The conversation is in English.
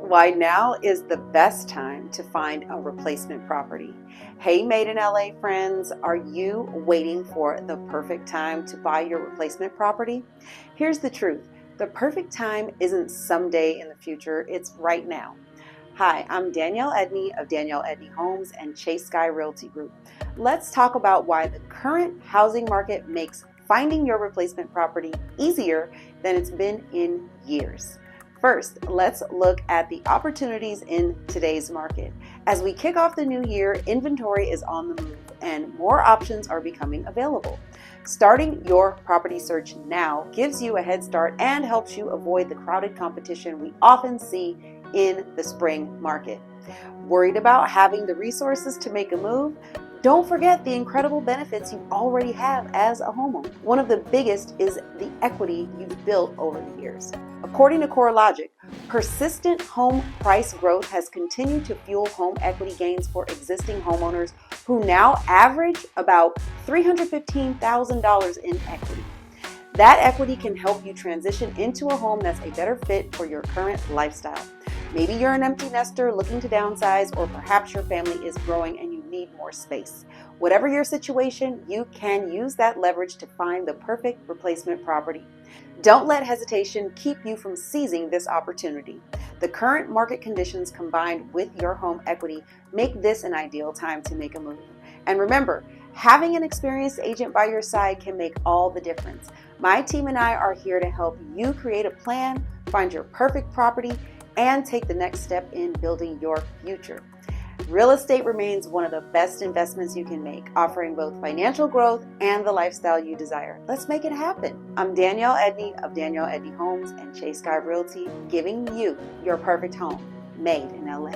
Why now is the best time to find a replacement property. Hey, Made in LA friends, are you waiting for the perfect time to buy your replacement property? Here's the truth. The perfect time isn't someday in the future, it's right now. Hi, I'm Danielle Edney of Danielle Edney Homes and Chase Sky Realty Group. Let's talk about why the current housing market makes finding your replacement property easier than it's been in years. First, let's look at the opportunities in today's market. As we kick off the new year, inventory is on the move and more options are becoming available. Starting your property search now gives you a head start and helps you avoid the crowded competition we often see in the spring market. Worried about having the resources to make a move? Don't forget the incredible benefits you already have as a homeowner. One of the biggest is the equity you've built over the years. According to CoreLogic, persistent home price growth has continued to fuel home equity gains for existing homeowners who now average about $315,000 in equity. That equity can help you transition into a home that's a better fit for your current lifestyle. Maybe you're an empty nester looking to downsize, or perhaps your family is growing and you need more space. Whatever your situation, you can use that leverage to find the perfect replacement property. Don't let hesitation keep you from seizing this opportunity. The current market conditions combined with your home equity make this an ideal time to make a move. And remember, having an experienced agent by your side can make all the difference. My team and I are here to help you create a plan, find your perfect property, and take the next step in building your future. Real estate remains one of the best investments you can make, offering both financial growth and the lifestyle you desire. Let's make it happen. I'm Danielle Edney of Danielle Edney Homes and Chase Sky Realty, giving you your perfect home made in LA.